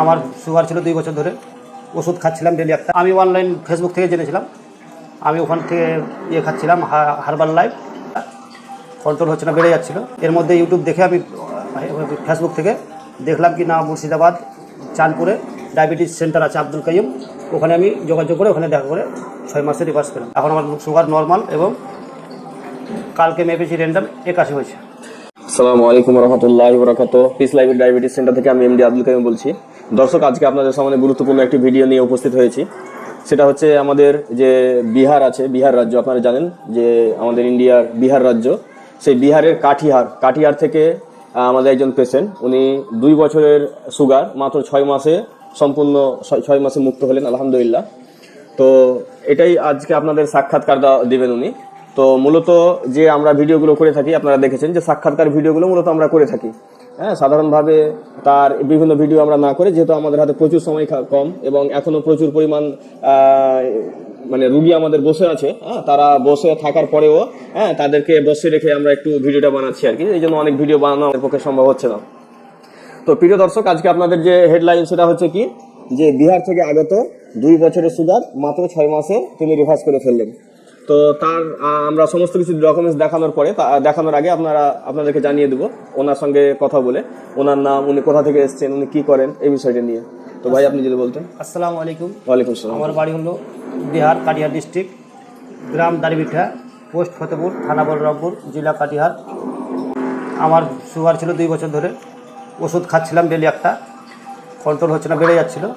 আমার সুগার ছিল 2 বছর ধরে, ওষুধ খাচ্ছিলাম ডেলি একটা। আমি অনলাইন ফেসবুক থেকে জেনেছিলাম, আমি ওখান থেকে খাচ্ছিলাম হার্বাল লাইফ, কন্ট্রোল হচ্ছে না, বেড়ে যাচ্ছিলো। এর মধ্যে ইউটিউব দেখে আমি ফেসবুক থেকে দেখলাম কি না মুর্শিদাবাদ চাঁদপুরে ডায়াবেটিস সেন্টার আছে আব্দুল কাইয়ুম, ওখানে আমি যোগাযোগ করে ওখানে দেখা করে 6 মাসে রিভার্স পেলাম। এখন আমার সুগার নর্মাল এবং কালকে মেপেছি র্যান্ডাম 81 হয়েছে। আসসালামু আলাইকুম রহমতুল্লাহি ওয়া বারাকাতুহু। পিস লাইফ ডায়াবেটিস সেন্টার থেকে আমি এমডি আব্দুল কাইয়ুম বলছি। দর্শক, আজকে আপনাদের সামনে গুরুত্বপূর্ণ একটি ভিডিও নিয়ে উপস্থিত হয়েছি। সেটা হচ্ছে আমাদের যে বিহার আছে, বিহার রাজ্য, আপনারা জানেন যে আমাদের ইন্ডিয়ার বিহার রাজ্য, সেই বিহারের কাটিহার থেকে আমাদের একজন পেশেন্ট, উনি 2 বছরের সুগার মাত্র 6 মাসে সম্পূর্ণ 6 মাসে মুক্ত হলেন আলহামদুলিল্লাহ। তো এটাই আজকে আপনাদের সাক্ষাৎকার দিবেন উনি। তো মূলত যে আমরা ভিডিওগুলো করে থাকি, আপনারা দেখেছেন যে সাক্ষাৎকার ভিডিওগুলো মূলত আমরা করে থাকি। হ্যাঁ, সাধারণভাবে তার বিভিন্ন ভিডিও আমরা না করে, যেহেতু আমাদের হাতে প্রচুর সময় কম এবং এখনো প্রচুর পরিমাণ মানে রুগী আমাদের বসে আছে, হ্যাঁ, তারা বসে থাকার পরেও তাদেরকে বসে রেখে আমরা একটু ভিডিওটা বানাচ্ছি আর কি। এই জন্য অনেক ভিডিও বানানো আমাদের পক্ষে সম্ভব হচ্ছে না। তো প্রিয় দর্শক, আজকে আপনাদের যে হেডলাইন সেটা হচ্ছে কি, যে বিহার থেকে আগত 2 বছরের সুগার মাত্র 6 মাসে তিনি রিভার্স করে ফেললেন। তো তার আমরা সমস্ত কিছু ডকুমেন্টস দেখানোর পরে, দেখানোর আগে আপনাদেরকে জানিয়ে দেবো ওনার সঙ্গে কথা বলে, ওনার নাম, উনি কোথা থেকে এসেছেন, উনি কি করেন, এই বিষয়টা নিয়ে। তো ভাই, আপনি যদি বলতেন। আসসালামু আলাইকুম। ওয়ালাইকুম আসসালাম। আমার বাড়ি হলো বিহার কাটিহার ডিস্ট্রিক্ট, গ্রাম দাড়িবিঠা, পোস্ট ফতেপুর, থানা বলরামপুর, জেলা কাটিহার। আমার সুগার ছিল 2 বছর ধরে, ওষুধ খাচ্ছিলাম ডেলি একটা, কন্ট্রোল হচ্ছে না, বেড়ে যাচ্ছিলো।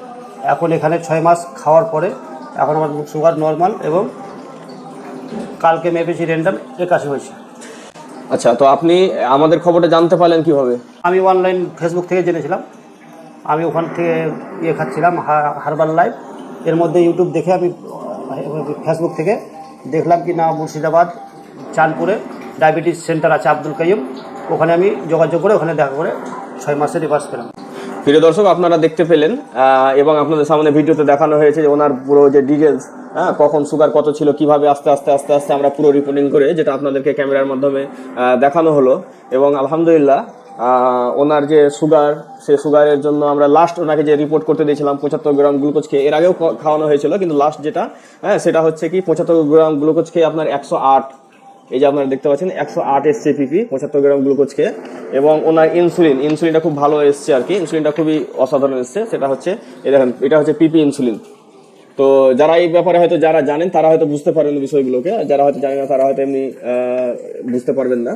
এখন এখানে 6 মাস খাওয়ার পরে এখন আমার সুগার নর্মাল এবং কালকে মেপেছি র্যান্ডাম 81 হয়েছে। আচ্ছা, তো আপনি আমাদের খবরটা জানতে পারলেন কিভাবে? আমি অনলাইন ফেসবুক থেকে জেনেছিলাম, আমি ওখান থেকে খাচ্ছিলাম হার্বাল লাইফ। এর মধ্যে ইউটিউব দেখে আমি ফেসবুক থেকে দেখলাম কি না মুর্শিদাবাদ চাঁদপুরে ডায়াবেটিস সেন্টার আছে আব্দুল কাইয়ুম, ওখানে আমি যোগাযোগ করে ওখানে দেখা করে 6 মাসে রিভার্স পেলাম। প্রিয় দর্শক, আপনারা দেখতে পেলেন এবং আপনাদের সামনে ভিডিওতে দেখানো হয়েছে যে ওনার পুরো যে ডিটেলস, কখন সুগার কত ছিল, কিভাবে আস্তে আস্তে আমরা পুরো রিপোর্টিং করে যেটা আপনাদেরকে ক্যামেরার মাধ্যমে দেখানো হলো। এবং আলহামদুলিল্লাহ ওনার যে সুগার, সেই সুগারের জন্য আমরা লাস্ট ওনাকে যে রিপোর্ট করতে দিয়েছিলাম 75 গ্রাম গ্লুকোজ খেয়ে, এর আগেও খাওয়ানো হয়েছিল, কিন্তু লাস্ট যেটা সেটা হচ্ছে কি 75 গ্রাম গ্লুকোজ খেয়ে আপনার 108, এই যে আপনারা দেখতে পাচ্ছেন 108 এসছে পিপি 75 গ্রাম গ্লুকোজ খেয়ে। এবং ওনার ইনসুলিনটা খুব ভালো এসছে আর কি, ইনসুলিনটা খুবই অসাধারণ এসছে। সেটা হচ্ছে এই দেখেন, এটা হচ্ছে পিপি ইনসুলিন। তো যারা এই ব্যাপারে হয়তো যারা জানেন তারা হয়তো বুঝতে পারবেন বিষয়গুলোকে, যারা হয়তো জানেন না তারা হয়তো এমনি বুঝতে পারবেন না।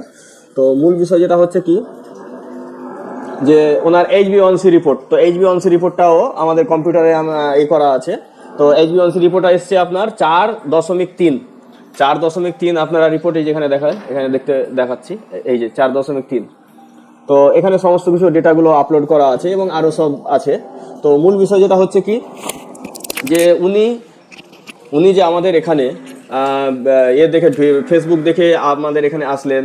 তো মূল বিষয় যেটা হচ্ছে কি, যে ওনার HbA1c রিপোর্ট, তো HbA1c রিপোর্টটাও আমাদের কম্পিউটারে করা আছে। তো HbA1c রিপোর্টটা এসছে আপনার 4.3 আপনারা রিপোর্টে যেখানে দেখায়, এখানে দেখাচ্ছি, এই যে 4.3। তো এখানে সমস্ত কিছু ডেটাগুলো আপলোড করা আছে এবং আরও সব আছে। তো মূল বিষয় যেটা হচ্ছে কি, যে উনি যে আমাদের এখানে দেখে ফেসবুক দেখে আমাদের এখানে আসলেন,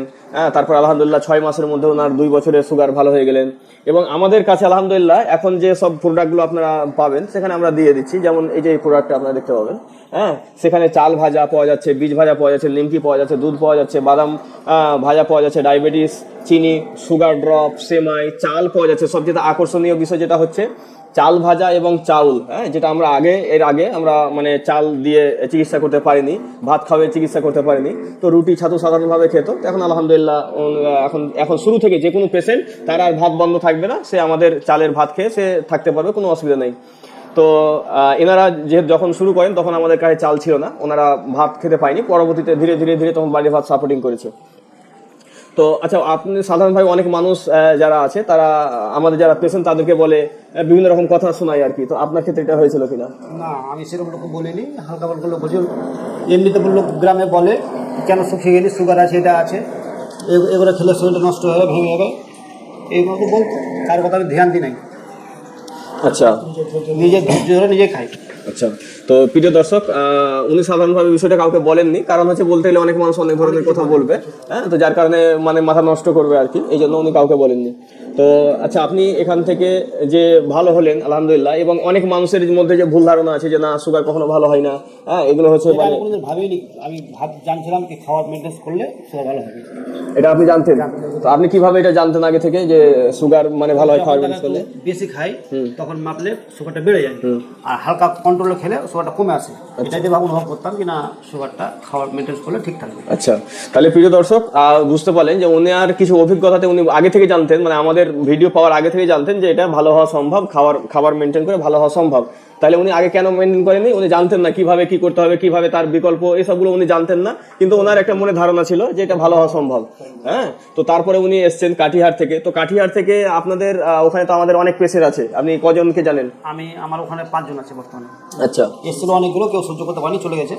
তারপর আলহামদুলিল্লাহ 6 মাসের মধ্যে ওনার 2 বছরের সুগার ভালো হয়ে গেলেন। এবং আমাদের কাছে আলহামদুলিল্লাহ এখন যে সব প্রোডাক্টগুলো আপনারা পাবেন সেখানে আমরা দিয়ে দিচ্ছি। যেমন এই যে এই প্রোডাক্টটা আপনারা দেখতে পাবেন, সেখানে চাল ভাজা পাওয়া যাচ্ছে, বীজ ভাজা পাওয়া যাচ্ছে, নিমকি পাওয়া যাচ্ছে, দুধ পাওয়া যাচ্ছে, বাদাম ভাজা পাওয়া যাচ্ছে, ডায়াবেটিস, চিনি, সুগার ড্রপ, সেমাই, চাল পাওয়া যাচ্ছে। সবচেয়ে আকর্ষণীয় বিষয় যেটা হচ্ছে চাল ভাজা এবং চাউল, যেটা আমরা এর আগে আমরা মানে চাল দিয়ে চিকিৎসা করতে পারিনি, ভাত খাওয়াবে চিকিৎসা করতে পারিনি। তো রুটি ছাতু সাধারণভাবে খেত। এখন আলহামদুলিল্লাহ এখন শুরু থেকে যে কোনো পেশেন্ট তার আর ভাত বন্ধ থাকবে না, সে আমাদের চালের ভাত খেয়ে সে থাকতে পারবে, কোনো অসুবিধা নেই। তো এনারা যখন শুরু করেন তখন আমাদের কাছে চাল ছিল না, ওনারা ভাত খেতে পায়নি, পরবর্তীতে ধীরে ধীরে তখন বাড়ির ভাত সাপোর্টিং করেছে। তো আচ্ছা, আপনি সাধারণভাবে অনেক মানুষ যারা আছে তারা আমাদের যারা পেশেন্ট তাদেরকে বলে বিভিন্ন রকম কথা শোনায় আর কি। তো আপনার ক্ষেত্রে এটা হয়েছিল কিনা? না, আমি সেরকম লোক বলিনি, হালকা পালকা লোক বলছি, এমনিতে লোক গ্রামে বলে কেন শুকিয়ে গেলি, সুগার আছে, এটা আছে, এগুলো খেলে শরীরটা নষ্ট হয়ে ভেঙে যাবে, এইগুলো বলতো। কার কথা আমি ধ্যান দিই নাই, আচ্ছা, নিজে ধৈর্য ধরে নিজে খাই। আচ্ছা, তো প্রিয় দর্শক, উনি সাধারণভাবে বিষয়টা কাউকে বলেননি, কারণ হচ্ছে বলতে গেলে অনেক মানুষ অনেক ধরনের কথা বলবে, হ্যাঁ, তো যার কারণে মানে মাথা নষ্ট করবে আর কি, এই জন্য উনি কাউকে বলেননি। তো আচ্ছা, আপনি এখান থেকে যে ভালো হলেন আলহামদুলিল্লাহ, এবং অনেক মানুষের মধ্যে যে ভুল ধারণা আছে যে না সুগার কখনো ভালো হয় না, হ্যাঁ, এগুলো হচ্ছে এটা মানে আমি কোনোদিন ভাবিনি, আমি জানছিলাম কি খাওয়ার মেনটেন করলে সুগার ভালো হবে। এটা আপনি জানতেন? তো আপনি কিভাবে এটা জানতেন আগে থেকে যে সুগার মানে ভালো হয় খাওয়ার যখন মেনটেন করলে? একটু বেশি খাই তখন মাপলে সুগারটা বেড়ে যায়, আর হালকা কন্ট্রোলে খেলে সুগারটা কমে আসে। এটাই দিয়ে অনুভব করতাম কি না সুগারটা খাওয়ার মেনটেন করলে ঠিক থাকবে। আচ্ছা, তাহলে প্রিয় দর্শক বুঝতে পারলেন যে উনি আর কিছু অভিজ্ঞতাতে উনি আগে থেকে জানতেন, মানে আমাদের ভিডিও পাওয়ার আগে থেকে জানতেন যে এটা ভালো হওয়া সম্ভব, খাবার মেনটেন করে ভালো হওয়া সম্ভব। তাহলে উনি আগে কেন মেনটেন করেনি? উনি জানতেন না কিভাবে কি করতে হবে, কিভাবে তার বিকল্প, এসবগুলো উনি জানতেন না, কিন্তু ওনার একটা মনে ধারণা ছিল যে এটা ভালো হওয়া সম্ভব। হ্যাঁ, তো তারপরে উনি এসছেন কাটিহার থেকে। তো কাটিহার থেকে আপনাদের ওখানে তো আমাদের অনেক পেশেন্ট আছে, আপনি কজনকে জানেন? আমার ওখানে 5 জন আছে বর্তমানে। আচ্ছা, এসেছিল অনেকগুলো, কেউ সহ্য করতে পারেনি, চলে গেছে।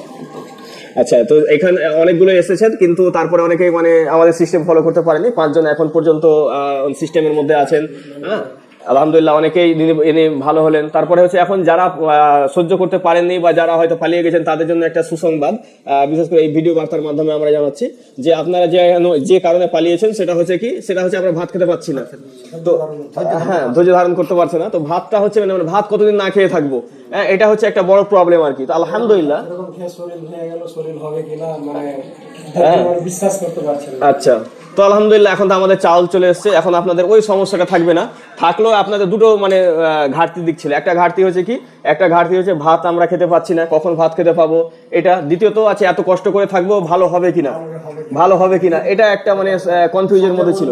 আচ্ছা, তো এখানে অনেকগুলো এসেছেন, কিন্তু তারপরে অনেকেই মানে আমাদের সিস্টেম ফলো করতে পারেনি। 5 জন এখন পর্যন্ত সিস্টেমের মধ্যে আছেন। হ্যাঁ, আলহামদুলিল্লাহ, অনেকেই ইনি ভালো হলেন। তারপরে হচ্ছে এখন যারা সহ্য করতে পারেননি বা যারা হয়তো পালিয়ে গেছেন তাদের জন্য একটা সুসংবাদ, বিশেষ করে এই ভিডিও বার্তার মাধ্যমে আমরা জানাচ্ছি যে আপনারা যে কারণে পালিয়েছেন সেটা হচ্ছে আমরা ভাত খেতে পাচ্ছি না। তো হ্যাঁ, ধৈর্য ধারণ করতে পারছে না। তো ভাতটা হচ্ছে মানে ভাত কতদিন না খেয়ে থাকবো, এটা হচ্ছে একটা বড় প্রবলেম আর কি। তো আলহামদুলিল্লাহ, আচ্ছা, তো আলহামদুলিল্লাহ এখন তো আমাদের চাউল চলে এসেছে, এখন আপনাদের ওই সমস্যাটা থাকবে না। থাকলেও আপনাদের দুটো মানে ঘাটতির দিক ছিল। একটা ঘাটতি হচ্ছে কি, একটা ঘাটতি হচ্ছে ভাত আমরা খেতে পাচ্ছি না, কখন ভাত খেতে পাবো এটা। দ্বিতীয়ত আছে এত কষ্ট করে থাকবো, ভালো হবে কিনা, এটা একটা মানে কনফিউজের মধ্যে ছিল।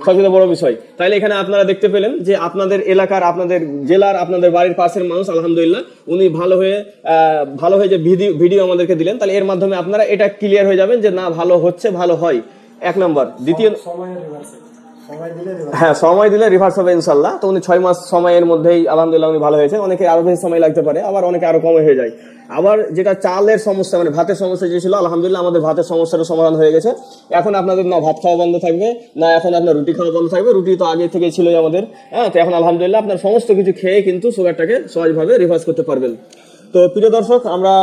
সবচেয়ে বড় বিষয়। তাইলে এখানে আপনারা দেখতে পেলেন যে আপনাদের এলাকার, আপনাদের জেলার, আপনাদের বাড়ির পাশের মানুষ আলহামদুলিল্লাহ উনি ভালো হয়ে যে ভিডিও আমাদেরকে দিলেন, তাহলে এর মাধ্যমে আপনারা এটা ক্লিয়ার হয়ে যাবেন যে না ভালো হচ্ছে, ভালো হয়, এক নম্বর। দ্বিতীয়, হ্যাঁ, সময় দিলে রিভার্স হবে ইনশাল্লাহ। তো উনি 6 মাস সময়ের মধ্যেই আলহামদুলিল্লাহ উনি ভালো হয়েছে। অনেকে আরো বেশি সময় লাগতে পারে, আবার অনেকে আরো কমে হয়ে যায়। আবার যেটা চালের সমস্যা, মানে ভাতের সমস্যা যে ছিল, আলহামদুলিল্লাহ আমাদের ভাতের সমস্যার সমাধান হয়ে গেছে। এখন আপনাদের না ভাত খাওয়া বন্ধ থাকবে, না এখন আপনার রুটি খাওয়া বন্ধ থাকবে। রুটি তো আগে থেকে ছিলই আমাদের, হ্যাঁ। তো এখন আলহামদুলিল্লাহ আপনার সমস্ত কিছু খেয়ে কিন্তু সুগারটাকে সহজভাবে রিভার্স করতে পারবেন। তো প্রিয় দর্শক, আমরা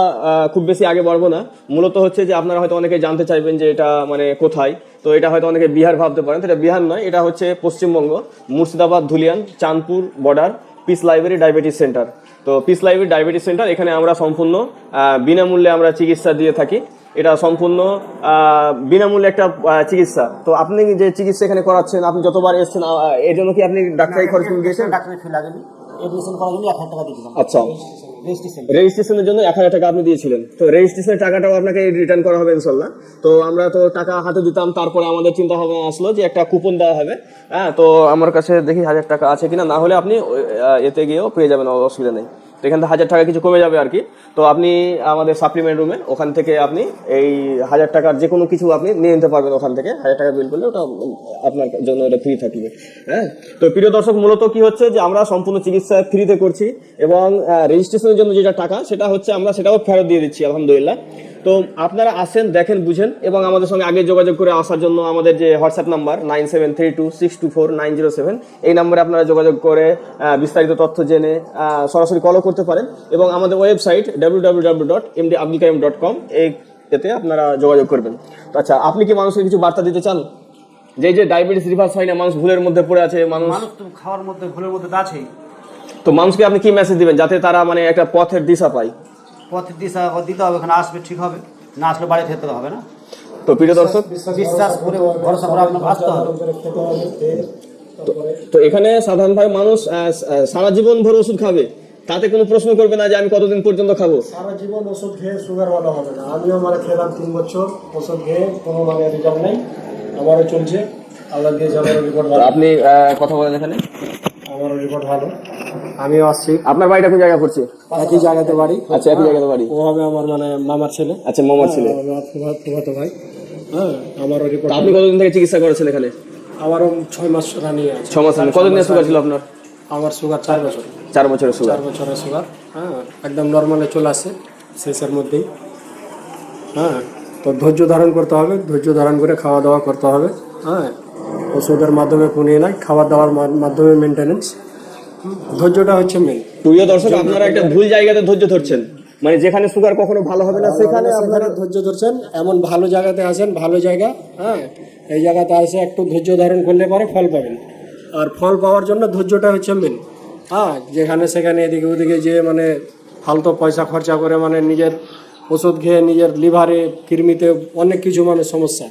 খুব বেশি আগে বাড়বো না। মূলত হচ্ছে যে আপনারা হয়তো অনেকে জানতে চাইবেন যে এটা মানে কোথায়। তো এটা হয়তো অনেকে বিহার ভাবতে পারেন, তো এটা বিহার নয়, এটা হচ্ছে Paschimbanga, Murshidabad, Dhulian, Chandpur border, piece library diabetes centre. তো পিস লাইব্রেরি ডায়াবেটিস সেন্টার, এখানে আমরা সম্পূর্ণ বিনামূল্যে আমরা চিকিৎসা দিয়ে থাকি। এটা সম্পূর্ণ বিনামূল্যে একটা চিকিৎসা। তো আপনি যে চিকিৎসা এখানে করাচ্ছেন, আপনি যতবার এসেছেন, এর জন্য কি আপনি ডাক্তারি খরচ দিয়েছেন? ডাক্তারি ফি লাগেনি, এডমিশন করার জন্য 1000 টাকা দিয়েছিলাম। আচ্ছা, রেজিস্ট্রেশনের জন্য 1000 টাকা আপনি দিয়েছিলেন। তো রেজিস্ট্রেশনের টাকাটাও আপনাকে রিটার্ন করা হবে ইনশাল্লাহ। তো আমরা তো টাকা হাতে দিতাম, তারপরে আমাদের চিন্তা ভাবনা আসলো যে একটা কুপন দেওয়া হবে। হ্যাঁ, তো আমার কাছে দেখি 1000 টাকা আছে কিনা, না হলে আপনি এতে গিয়েও পেয়ে যাবেন, অসুবিধা নেই। তো এখান থেকে 1000 টাকা কিছু কমে যাবে আর কি। তো আপনি আমাদের সাপ্লিমেন্ট রুমে, ওখান থেকে আপনি এই 1000 টাকার যে কোনো কিছু আপনি নিয়ে নিতে পারবেন। ওখান থেকে 1000 টাকা বিল করলে ওটা আপনার জন্য এটা ফ্রি থাকবে। হ্যাঁ, তো প্রিয় দর্শক, মূলত কি হচ্ছে যে আমরা সম্পূর্ণ চিকিৎসা ফ্রিতে করছি, এবং রেজিস্ট্রেশনের জন্য যেটা টাকা সেটা হচ্ছে আমরা সেটাও ফেরত দিয়ে দিচ্ছি আলহামদুলিল্লাহ। তো আপনারা আসেন, দেখেন, বুঝেন, এবং আমাদের সঙ্গে আগে যোগাযোগ করে আসার জন্য আমাদের যে হোয়াটসঅ্যাপ নাম্বার 9732624907, এই নম্বরে আপনারা যোগাযোগ করে বিস্তারিত তথ্য জেনে সরাসরি কলও করতে পারেন, এবং আমাদের ওয়েবসাইট www.mdabdulkarim.com এতে আপনারা যোগাযোগ করবেন। তো আচ্ছা, আপনি কি মানুষকে কিছু বার্তা দিতে চান যে ডায়াবেটিস রিভার্স হয় না, মানুষ ভুলের মধ্যে পড়ে আছে, মানুষ তো খাওয়ার মধ্যে ভুলের মধ্যে তো আছেই। তো মানুষকে আপনি কি মেসেজ দিবেন যাতে তারা মানে একটা পথের দিশা পায়? পথের দিশা দিতে হবে, এখানে আসবে ঠিক হবে, না আসলে বাড়ি খেতে হবে না। তো প্রিয় দর্শক, বিশ্বাস করে ভরসা করে আপনার আসতে হবে। তো এখানে সাধারণভাবে মানুষ সারা জীবন ভর ওষুধ খাবে, তাতে কোনো প্রশ্ন করবে না যে আমি কতদিন পর্যন্ত খাবো। সারা জীবন ওষুধ খেয়ে সুগার ভালো হবে না। আমিও খেলাম 3 বছর ওষুধ খেয়ে, কোনো রেজাল্ট নেই, আমারও চলছে। আল্লাহ দিয়েছে, আমারও রিপোর্ট ভালো। আপনি কথা বলেন এখানে, আমারও রিপোর্ট ভালো, আমিও আসছি। আপনার বাড়িটা কোন জায়গা পড়ছে? একই জায়গাতে বাড়ি। আচ্ছা, একই জায়গাতে বাড়ি। ও হবে আমার মামার ছেলে। আচ্ছা, মামার ছেলে। আমার ফুফাতো ভাই। হ্যাঁ, আমারও রিপোর্ট। আপনি কতদিন থেকে চিকিৎসা করেছেন এখানে? আমারও 6 মাস রানিয়ে আছে। 6 মাস। কতদিন সুগার ছিল আপনার? আমার সুগার 4 বছর। 4 বছরের সুগার। 4 বছরের সুগার। হ্যাঁ, একদম নর্মালে চলে আসে শেষের মধ্যেই। হ্যাঁ, তো ধৈর্য ধারণ করতে হবে, ধৈর্য ধারণ করে খাওয়া দাওয়া করতে হবে। হ্যাঁ, ওষুধের মাধ্যমে কমিয়ে নয়, খাওয়া দাওয়ার মাধ্যমে মেনটেনেন্স। ধৈর্যটা হচ্ছে মেন। প্রিয় দর্শক, আপনারা একটা ভুল জায়গাতে ধৈর্য ধরছেন, মানে যেখানে সুগার কখনো ভালো হবে না সেখানে আপনারা ধৈর্য ধরছেন, এমন ভালো জায়গাতে আসেন, ভালো জায়গা, হ্যাঁ এই জায়গাতে এসে একটু ধৈর্য ধারণ করলে পরে ফল পাবেন। আর ফল পাওয়ার জন্য ধৈর্যটা হচ্ছে মেন। হ্যাঁ, যেখানে সেখানে এদিকে ওদিকে যে মানে ফালতু পয়সা খরচা করে মানে নিজের ওষুধ খেয়ে নিজের লিভারে কৃমিতে অনেক কিছু মানে সমস্যা।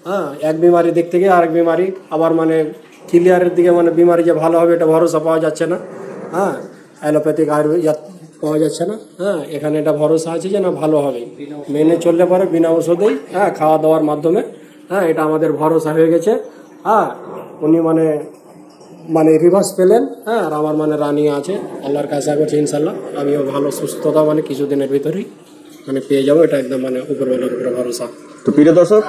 হ্যাঁ, এক বিমারি দিক থেকে আরেক বিমারি, আবার মানে ক্লিয়ারের দিকে মানে বিমারি যে ভালো হবে এটা ভরসা পাওয়া যাচ্ছে না। হ্যাঁ, অ্যালোপ্যাথিক আয়ুর্বেদ পাওয়া যাচ্ছে না। হ্যাঁ, এখানে এটা ভরসা আছে যে না ভালো হবে, মেনে চললে পরে বিনা ওষুধেই, হ্যাঁ খাওয়া দাওয়ার মাধ্যমে। হ্যাঁ, এটা আমাদের ভরসা হয়ে গেছে। হ্যাঁ, উনি মানে মানে রিভার্স পেলেন। হ্যাঁ, আর আমার মানে রানিং আছে, আল্লাহর কাছে আশা করছি ইনশাল্লাহ আমিও ভালো সুস্থতা মানে কিছুদিনের ভিতরেই মানে পেয়ে যাবো, এটা একদম মানে উপরওয়ালার উপরে ভরসা। তো প্রিয় দর্শক,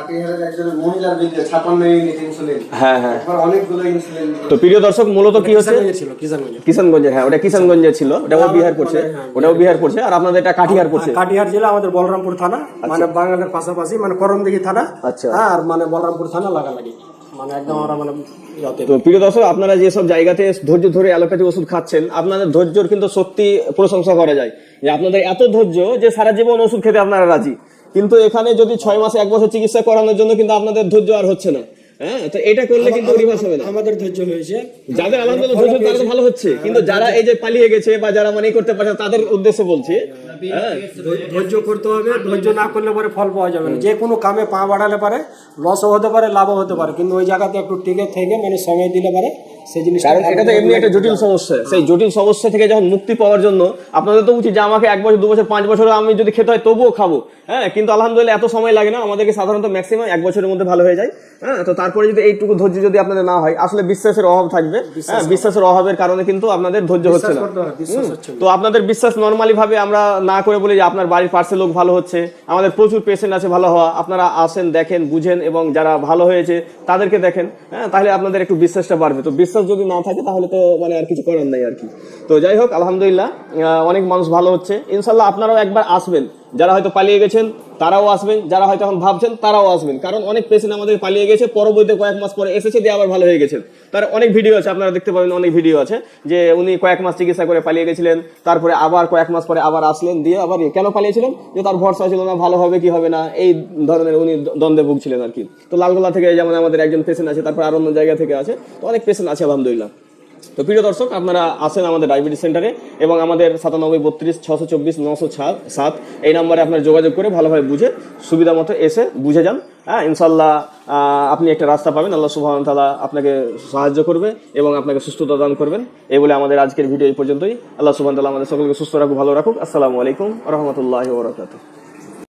মহিলার বিরুদ্ধে 56 ইউনিট ইনসুলিন, হ্যাঁ হ্যাঁ, অনেকগুলো ইনসুলিন। তো প্রিয় দর্শক মূলত কি হচ্ছে, ছিল কিষানগঞ্জে। কিষানগঞ্জে, হ্যাঁ ওটা কিষানগঞ্জে ছিল, ওটাও বিহার করছে, ওটাও বিহার করছে, আর আপনাদের এটা কাটিহার করছে। কাটিহার জেলা আমাদের বলরামপুর থানা, মানে বাঙালির পাশাপাশি মানে করমদিঘি থানা। আচ্ছা। আর মানে বলরামপুর থানা লাগালাগি, মানে একদম আমরা মানে ইয়াতে। তো প্রিয় দর্শক, আপনারা যেসব জায়গাতে ধৈর্য ধরে অ্যালোপ্যাথি ওষুধ খাচ্ছেন, আপনাদের ধৈর্যর কিন্তু সত্যি প্রশংসা করা যায়, যে আপনাদের এত ধৈর্য যে সারা জীবন ওষুধ খেতে আপনারা রাজি। কিন্তু এখানে যদি 6 মাসে 1 বছর চিকিৎসা করানোর জন্য কিন্তু আপনাদের ধৈর্য আর হচ্ছে না। হ্যাঁ, তো এটা করলে কিন্তু রিভার্স হবে না। আমাদের ধৈর্য হয়েছে, যাদের আলহামদুলিল্লাহ ধৈর্য তারা তো ভালো হচ্ছে, কিন্তু যারা এই যে পালিয়ে গেছে বা যারা মানে করতে পারছে তাদের উদ্দেশ্যে বলছি, হ্যাঁ ধৈর্য করতে হবে। ধৈর্য না করলে পরে ফল পাওয়া যাবে না। যে কোনো কামে পা বাড়ালে পারে লসও হতে পারে, লাভও হতে পারে, কিন্তু ওই জায়গাতে একটু টিকে থেকে মানে সময় দিলে পারে সেই জিনিস। কারণ এটা তো এমনি একটা জটিল সমস্যা, সেই জটিল সমস্যা থেকে যখন মুক্তি পাওয়ার জন্য আপনাদের তো উচিত যে আমাকে 1 বছর 2 বছর 5 বছর আমি যদি খেতে হয় তবুও খাবো। হ্যাঁ, কিন্তু আলহামদুলিল্লাহ এত সময় লাগে না, আমাদেরকে সাধারণত ম্যাক্সিমাম 1 বছরের মধ্যে ভালো হয়ে যায়। হ্যাঁ, তো তারপরে যদি এইটুকু ধৈর্য যদি আপনাদের না হয়, আসলে বিশ্বাসের অভাব থাকবে। হ্যাঁ, বিশ্বাসের অভাবের কারণে কিন্তু আপনাদের ধৈর্য হচ্ছে না। তো আপনাদের বিশ্বাস নর্মালি ভাবে আমরা না করে বলি যে আপনার বাড়ির পাশে লোক ভালো হচ্ছে, আমাদের প্রচুর পেশেন্ট আছে ভালো হওয়া, আপনারা আসেন দেখেন বুঝেন এবং যারা ভালো হয়েছে তাদেরকে দেখেন। হ্যাঁ, তাহলে আপনাদের একটু বিশ্বাসটা বাড়বে। তো বিশ্বাস যদি না থাকে তাহলে তো মানে আর কিছু করার নাই আর কি। তো যাই হোক, আলহামদুলিল্লাহ অনেক মানুষ ভালো হচ্ছে, ইনশাল্লাহ আপনারাও একবার আসবেন। যারা হয়তো পালিয়ে গেছেন তারাও আসবেন, যারা হয়তো এখন ভাবছেন তারাও আসবেন, কারণ অনেক পেশেন্ট আমাদের পালিয়ে গেছে, পরবর্তীতে কয়েক মাস পরে এসেছে দিয়ে আবার ভালো হয়ে গেছেন। তার অনেক ভিডিও আছে, আপনারা দেখতে পাবেন, অনেক ভিডিও আছে যে উনি কয়েক মাস চিকিৎসা করে পালিয়ে গেছিলেন, তারপরে আবার কয়েক মাস পরে আবার আসলেন, দিয়ে আবার কেন পালিয়েছিলেন, যে তার ভরসা ছিল না ভালো হবে কি হবে না, এই ধরনের উনি দ্বন্দ্বে ভুগছিলেন আর কি। তো লালগোলা থেকে যেমন আমাদের একজন পেশেন্ট আছে, তারপর আর অন্য জায়গা থেকে আছে, তো অনেক পেশেন্ট আছে আলহামদুলিল্লাহ। তো প্রিয় দর্শক, আপনারা আসেন আমাদের ডায়াবেটিস সেন্টারে এবং আমাদের 97 32 624 907 এই নম্বরে আপনার যোগাযোগ করে ভালোভাবে বুঝে সুবিধা মতো এসে বুঝে যান। হ্যাঁ, ইনশাল্লাহ আপনি একটা রাস্তা পাবেন, আল্লাহ সুবহানাহু ওয়া তাআলা আপনাকে সাহায্য করবে এবং আপনাকে সুস্থতা দান করবেন। এই বলে আমাদের আজকের ভিডিও এই পর্যন্তই। আল্লাহ সুবহানাহু ওয়া তাআলা আমাদের সকলকে সুস্থ রাখুক, ভালো রাখুক। আসসালামু আলাইকুম ওয়া রাহমাতুল্লাহি ওয়া বারাকাতুহু।